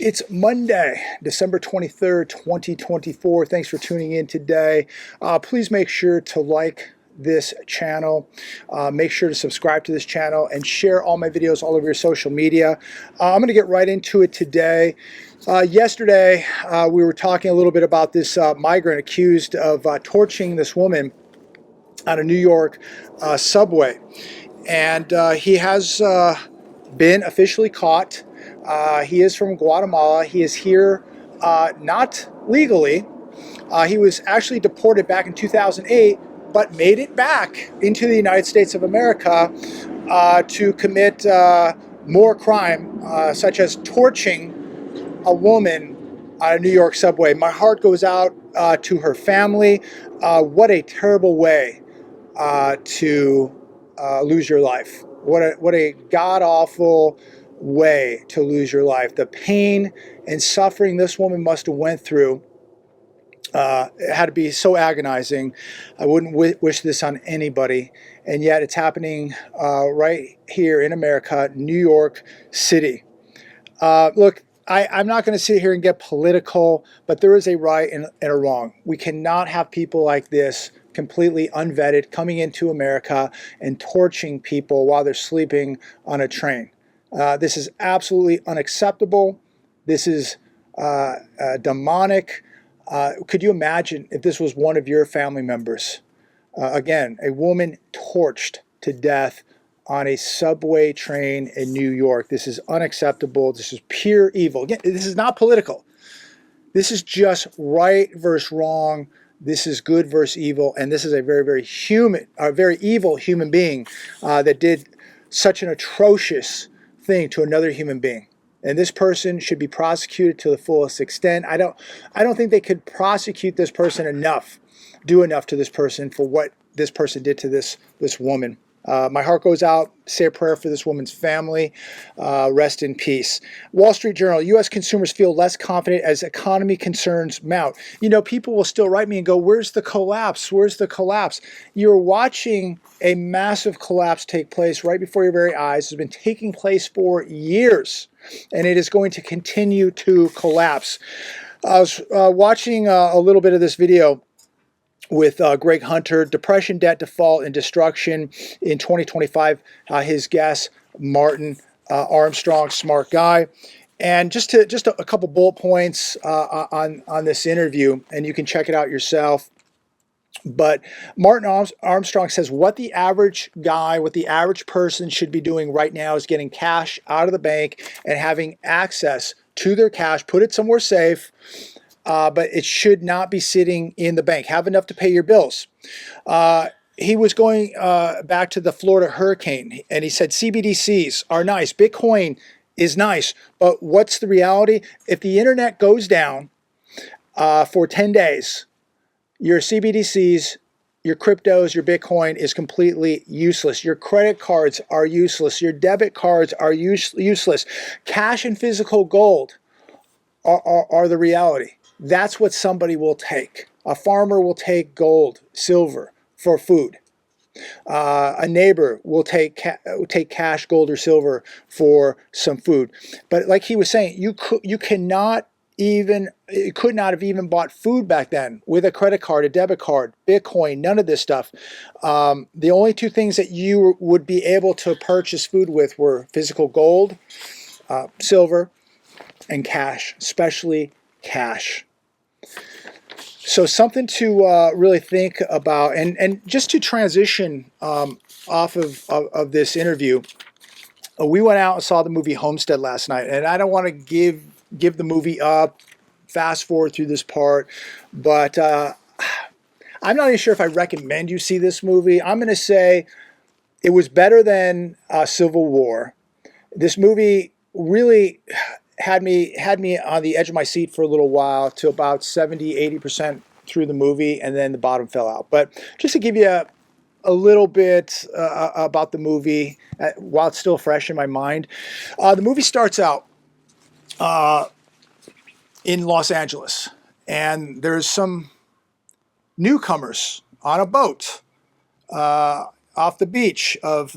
It's Monday, December 23rd, 2024. Thanks for tuning in today. Please make sure to like this channel. Make sure to subscribe to this channel and share all my videos all over your social media. I'm going to get right into it today. Yesterday, we were talking a little bit about this migrant accused of torching this woman on a New York subway. And he has been officially caught. He is from Guatemala. He is here not legally. He was actually deported back in 2008, but made it back into the United States of America to commit more crime, such as torching a woman on a New York subway. My heart goes out to her family. What a terrible way to lose your life. What a god-awful way to lose your life. The pain and suffering this woman must have went through, it had to be so agonizing. I wouldn't wish this on anybody, and yet it's happening right here in America, New York City. Look, I'm not going to sit here and get political, but there is a right and a wrong. We cannot have people like this completely unvetted coming into America and torching people while they're sleeping on a train. This is absolutely unacceptable. This is demonic. Could you imagine if this was one of your family members? Again, a woman torched to death on a subway train in New York. This is unacceptable. This is pure evil. Again, this is not political. This is just right versus wrong. This is good versus evil. And this is a very evil human being that did such an atrocious thing to another human being. And this person should be prosecuted to the fullest extent. I don't think they could prosecute this person enough, do enough to this person for what this person did to this woman. My heart goes out. Say a prayer for this woman's family. Rest in peace. Wall Street Journal, U.S. consumers feel less confident as economy concerns mount. You know, people will still write me and go, where's the collapse? Where's the collapse? You're watching a massive collapse take place right before your very eyes. It's been taking place for years, and it is going to continue to collapse. I was watching a little bit of this video with Greg Hunter, Depression, Debt, Default, and Destruction in 2025. His guest, Martin Armstrong, smart guy. And just a couple bullet points on this interview, and you can check it out yourself. But Martin Armstrong says what the average guy, what the average person should be doing right now is getting cash out of the bank and having access to their cash, put it somewhere safe, but it should not be sitting in the bank. Have enough to pay your bills. He was going back to the Florida hurricane, and he said CBDCs are nice. Bitcoin is nice, but what's the reality? If the internet goes down for 10 days, your CBDCs, your cryptos, your Bitcoin is completely useless. Your credit cards are useless. Your debit cards are useless. Cash and physical gold are the reality. That's what somebody will take. A farmer will take gold, silver for food. A neighbor will take cash, gold, or silver for some food. But like he was saying, you could not have even bought food back then with a credit card, a debit card, Bitcoin, none of this stuff. The only two things that you would be able to purchase food with were physical gold, silver, and cash, especially cash. So something to really think about, and just to transition off of this interview, we went out and saw the movie Homestead last night, and I don't want to give the movie up, fast forward through this part, but I'm not even sure if I recommend you see this movie. I'm going to say it was better than Civil War. This movie really had me on the edge of my seat for a little while, to about 70-80% through the movie, and then the bottom fell out. But just to give you a little bit about the movie while it's still fresh in my mind, the movie starts out in Los Angeles, and there's some newcomers on a boat. off the beach of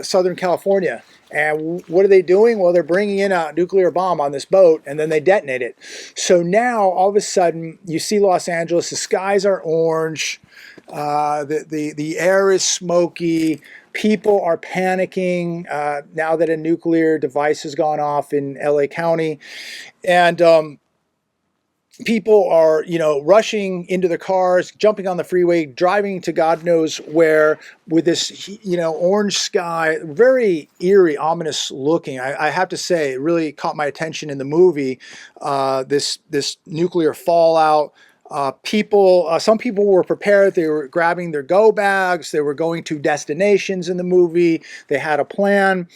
Southern California. And what are they doing? Well, they're bringing in a nuclear bomb on this boat, and then they detonate it. So now, all of a sudden, you see Los Angeles. The skies are orange. The air is smoky. People are panicking now that a nuclear device has gone off in LA County. And people are, rushing into their cars, jumping on the freeway, driving to God knows where with this, orange sky, very eerie, ominous looking. I have to say, it really caught my attention in the movie, this nuclear fallout. Some people were prepared. They were grabbing their go bags. They were going to destinations in the movie. They had a plan.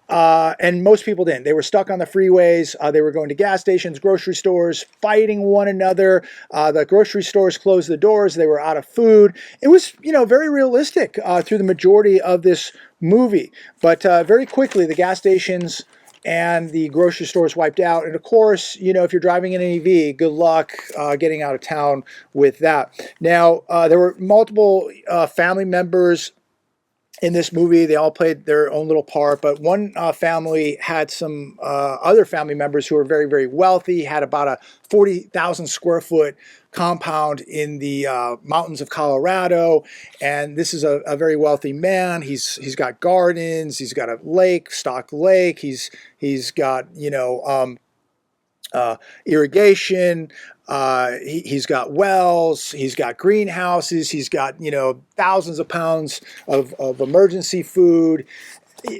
And most people didn't. They were stuck on the freeways. They were going to gas stations, grocery stores, fighting one another. The grocery stores closed the doors. They were out of food. It was, very realistic through the majority of this movie. But very quickly, the gas stations and the grocery stores wiped out. And of course, if you're driving an EV, good luck getting out of town with that. Now, there were multiple family members in this movie. They all played their own little part, but one family had some other family members who were very, very wealthy, had about a 40,000 square foot compound in the mountains of Colorado. And this is a very wealthy man. He's got gardens, he's got a lake, stock lake, he's got, irrigation, he's got wells, he's got greenhouses, he's got, thousands of pounds of emergency food,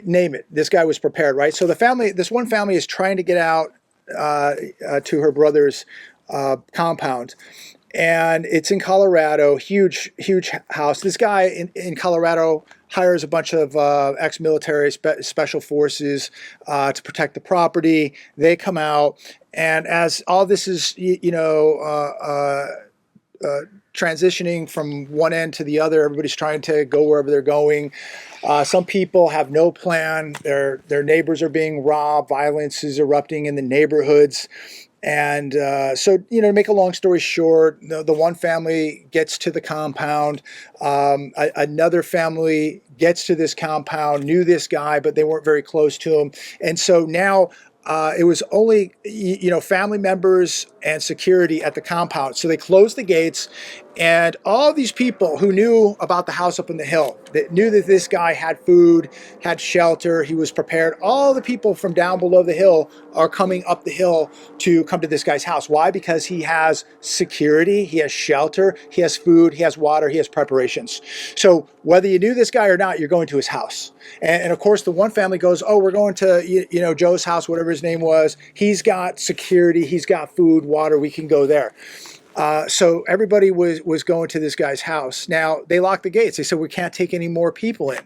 name it. This guy was prepared, right? So this one family is trying to get out to her brother's compound. And it's in Colorado, huge house. This guy in Colorado hires a bunch of ex-military special forces to protect the property. They come out, and as all this is, transitioning from one end to the other, everybody's trying to go wherever they're going. Some people have no plan. Their neighbors are being robbed. Violence is erupting in the neighborhoods. And so, to make a long story short, the one family gets to the compound. Another family gets to this compound, knew this guy, but they weren't very close to him. And so now it was only, family members and security at the compound. So they closed the gates, and all these people who knew about the house up on the hill, that knew that this guy had food, had shelter, he was prepared. All the people from down below the hill are coming up the hill to come to this guy's house. Why? Because he has security, he has shelter, he has food, he has water, he has preparations. So whether you knew this guy or not, you're going to his house. And of course, the one family goes, oh, we're going to, Joe's house, whatever his name was. He's got security, he's got food, water, we can go there. So everybody was going to this guy's house. Now, they locked the gates. They said, we can't take any more people in.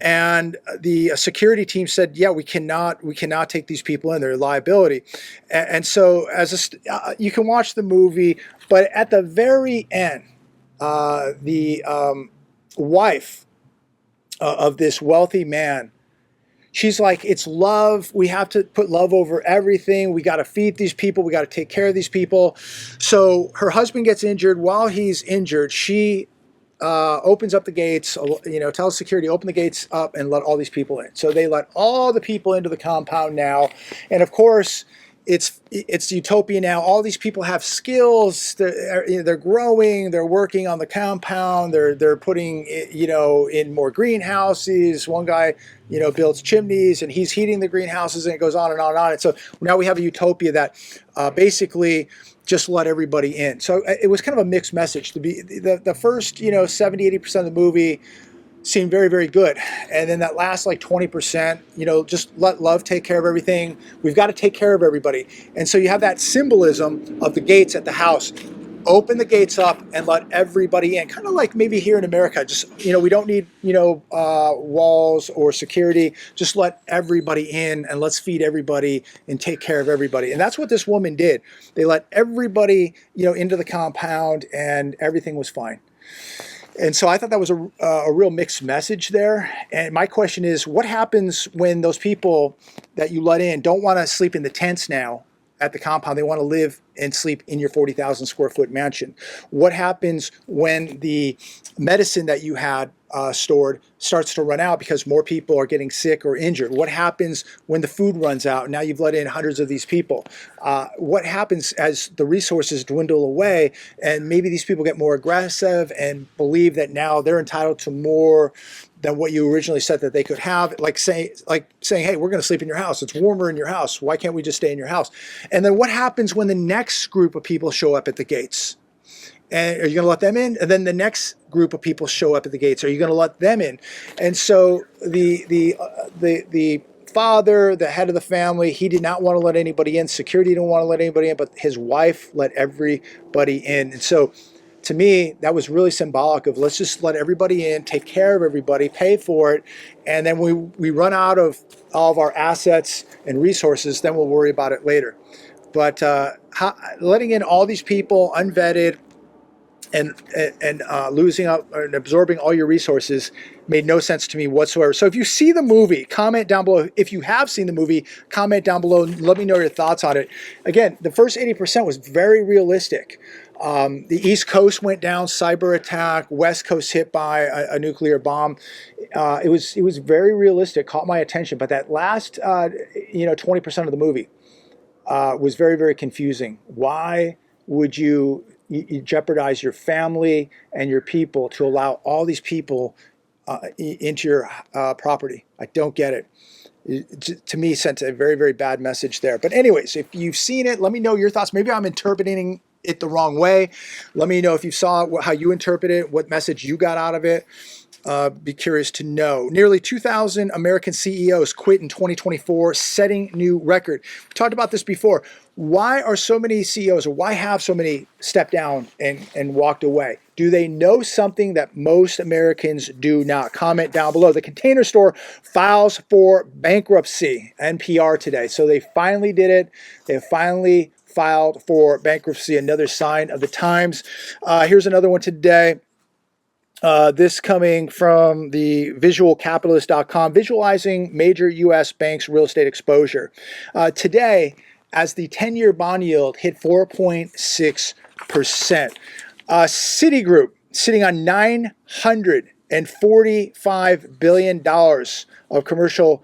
And the security team said, yeah, we cannot take these people in. They're a liability. And so you can watch the movie, but at the very end, the wife of this wealthy man, she's like, it's love. We have to put love over everything. We got to feed these people. We got to take care of these people. So her husband gets injured. While he's injured, she opens up the gates, tells security, open the gates up and let all these people in. So they let all the people into the compound now. And of course, it's utopia now. All these people have skills. They're growing. They're working on the compound. They're putting in more greenhouses. One guy builds chimneys and he's heating the greenhouses, and it goes on and on and on. And so now we have a utopia that basically just let everybody in. So it was kind of a mixed message. To be the first 70-80% of the movie seemed very, very good. And then that last 20%, just let love take care of everything. We've got to take care of everybody. And so you have that symbolism of the gates at the house. Open the gates up and let everybody in. Kind of like maybe here in America, just, we don't need, walls or security. Just let everybody in and let's feed everybody and take care of everybody. And that's what this woman did. They let everybody, into the compound, and everything was fine. And so I thought that was a real mixed message there. And my question is, what happens when those people that you let in don't want to sleep in the tents now at the compound? They want to live and sleep in your 40,000 square foot mansion. What happens when the medicine that you had stored starts to run out because more people are getting sick or injured? What happens when the food runs out? Now you've let in hundreds of these people. What happens as the resources dwindle away and maybe these people get more aggressive and believe that now they're entitled to more than what you originally said that they could have, like saying, hey, we're going to sleep in your house. It's warmer in your house. Why can't we just stay in your house? And then what happens when the next group of people show up at the gates? And are you going to let them in? And then the next group of people show up at the gates. Are you going to let them in? And so the father, the head of the family, he did not want to let anybody in. Security didn't want to let anybody in, but his wife let everybody in. And so to me, that was really symbolic of let's just let everybody in, take care of everybody, pay for it, and then we run out of all of our assets and resources, then we'll worry about it later. But letting in all these people unvetted and losing up and absorbing all your resources made no sense to me whatsoever. So if you see the movie, comment down below. If you have seen the movie, comment down below and let me know your thoughts on it. Again, the first 80% was very realistic. The East Coast went down, cyber attack, West Coast hit by a nuclear bomb. It was very realistic, caught my attention. But that last 20% of the movie was very, very confusing. Why would you jeopardize your family and your people to allow all these people into your property? I don't get it. It to me sent a very, very bad message there. But anyways, if you've seen it, let me know your thoughts. Maybe I'm interpreting it the wrong way. Let me know if you saw it, how you interpret it, what message you got out of it. Be curious to know. Nearly 2,000 American CEOs quit in 2024, setting new record. We talked about this before. Why are so many CEOs, or why have so many stepped down and walked away? Do they know something that most Americans do not? Comment down below. The Container Store files for bankruptcy, NPR today. So they finally did it. They finally filed for bankruptcy, another sign of the times. Here's another one today. This coming from the visualcapitalist.com, visualizing major U.S. banks' real estate exposure. Today, as the 10-year bond yield hit 4.6%. Citigroup sitting on $945 billion of commercial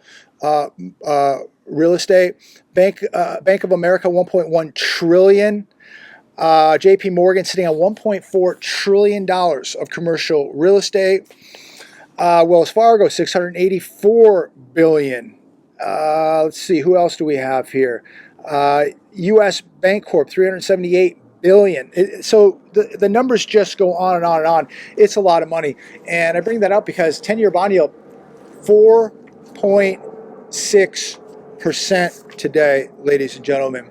real estate. Bank of America, $1.1 trillion. JP Morgan sitting on $1.4 trillion of commercial real estate. Wells Fargo, $684 billion. Let's see, who else do we have here? U.S. Bank Corp, $378 billion. So the numbers just go on and on and on. It's a lot of money. And I bring that up because 10-year bond yield, 4.6% today, ladies and gentlemen.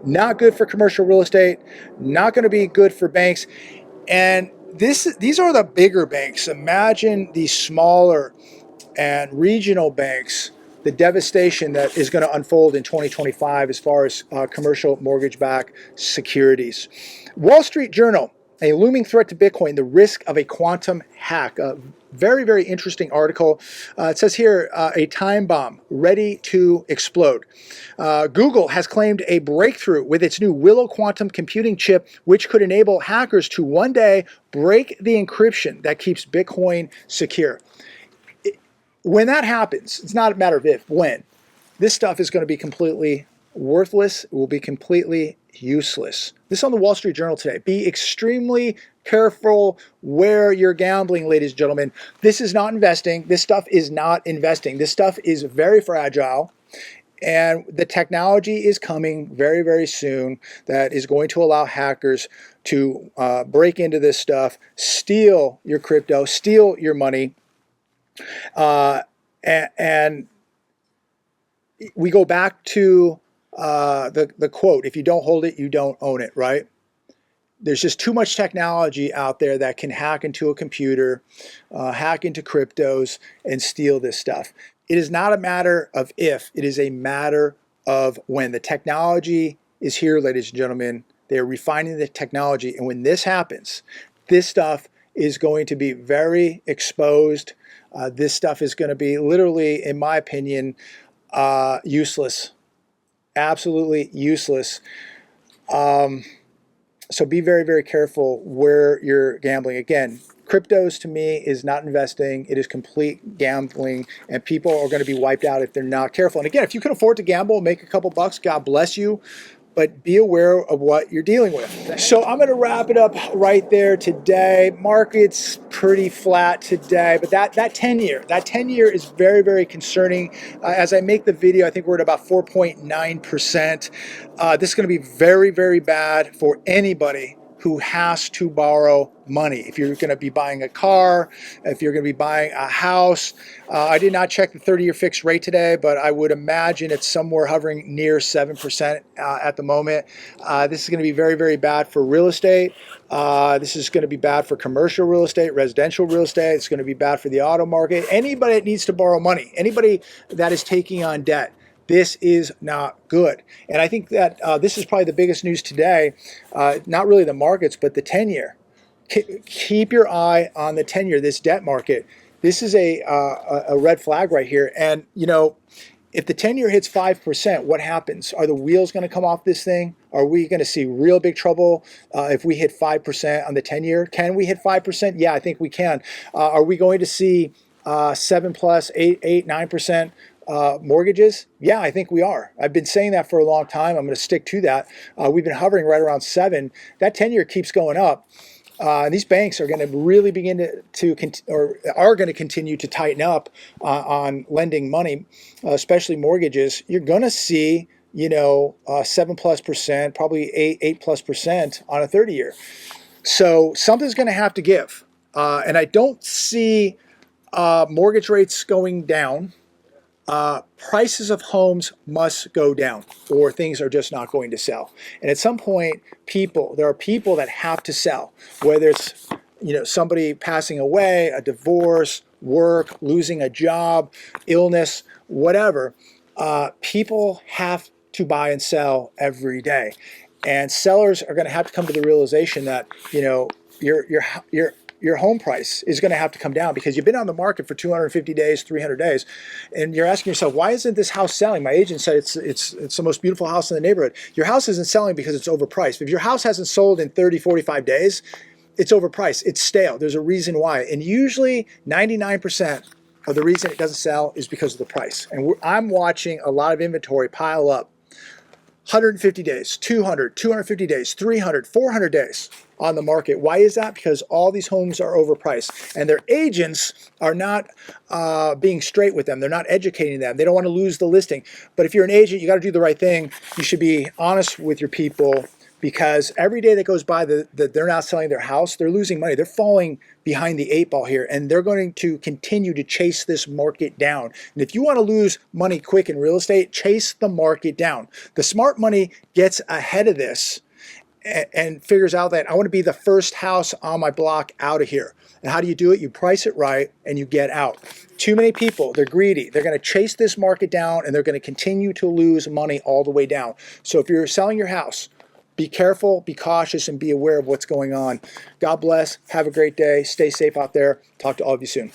Not good for commercial real estate, not going to be good for banks. And these are the bigger banks. Imagine these smaller and regional banks, the devastation that is going to unfold in 2025 as far as commercial mortgage-backed securities. Wall Street Journal, a looming threat to Bitcoin, the risk of a quantum hack. A very, very interesting article. It says here, a time bomb ready to explode. Google has claimed a breakthrough with its new Willow quantum computing chip, which could enable hackers to one day break the encryption that keeps Bitcoin secure. When that happens, it's not a matter of if, when. This stuff is going to be completely worthless. It will be completely useless. This is on the Wall Street Journal today. Be extremely careful where you're gambling, ladies and gentlemen. This is not investing. This stuff is not investing. This stuff is very fragile. And the technology is coming very, very soon that is going to allow hackers to break into this stuff, steal your crypto, steal your money. And we go back to the quote, if you don't hold it, you don't own it, right? There's just too much technology out there that can hack into a computer, hack into cryptos, and steal this stuff. It is not a matter of if, it is a matter of when. The technology is here, ladies and gentlemen. They're refining the technology. And when this happens, this stuff is going to be very exposed. This stuff is going to be literally, in my opinion, useless. Absolutely useless. So be very, very careful where you're gambling. Again, Cryptos to me is not investing. It is complete gambling, and people are going to be wiped out if they're not careful. And again, if you can afford to gamble, make a couple bucks, God bless you, but be aware of what you're dealing with. So I'm going to wrap it up right there today. Market's pretty flat today, but that 10-year is very, very concerning. As I make the video, I think we're at about 4.9%. This is going to be very, very bad for anybody who has to borrow money. If you're going to be buying a car, if you're going to be buying a house. I did not check the 30-year fixed rate today, but I would imagine it's somewhere hovering near 7% at the moment. This is going to be very, very bad for real estate. This is going to be bad for commercial real estate, residential real estate. It's going to be bad for the auto market. Anybody that needs to borrow money, anybody that is taking on debt, this is not good. And I think that this is probably the biggest news today, not really the markets, but the 10-year. Keep your eye on the 10-year, this debt market. This is a red flag right here. And, you know, if the 10-year hits 5%, what happens? Are the wheels going to come off this thing? Are we going to see real big trouble if we hit 5% on the 10-year? Can we hit 5%? Yeah, I think we can. Are we going to see 7 plus, 8, 9% mortgages? Yeah, I think we are. I've been saying that for a long time. I'm going to stick to that. We've been hovering right around 7. That 10-year keeps going up. These banks are going to really begin are going to continue to tighten up on lending money, especially mortgages. You're going to see, you know, 7+%, probably 8+% on a 30-year. So something's going to have to give. And I don't see mortgage rates going down. Prices of homes must go down, or things are just not going to sell. And at some point, there are people that have to sell, whether it's, you know, somebody passing away, a divorce, work, losing a job, illness, whatever. People have to buy and sell every day, and sellers are going to have to come to the realization that, you know, your home price is going to have to come down, because you've been on the market for 250 days, 300 days, and you're asking yourself, why isn't this house selling? My agent said it's the most beautiful house in the neighborhood. Your house isn't selling because it's overpriced. If your house hasn't sold in 30, 45 days, it's overpriced. It's stale. There's a reason why. And usually 99% of the reason it doesn't sell is because of the price. And I'm watching a lot of inventory pile up. 150 days, 200, 250 days, 300, 400 days on the market. Why is that? Because all these homes are overpriced, and their agents are not being straight with them. They're not educating them. They don't want to lose the listing. But if you're an agent, you got to do the right thing. You should be honest with your people, because every day that goes by that they're not selling their house, they're losing money. They're falling behind the 8 ball here, and they're going to continue to chase this market down. And if you want to lose money quick in real estate, chase the market down. The smart money gets ahead of this and figures out that I want to be the first house on my block out of here. And how do you do it? You price it right and you get out. Too many people, they're greedy. They're going to chase this market down, and they're going to continue to lose money all the way down. So if you're selling your house, be careful, be cautious, and be aware of what's going on. God bless. Have a great day. Stay safe out there. Talk to all of you soon.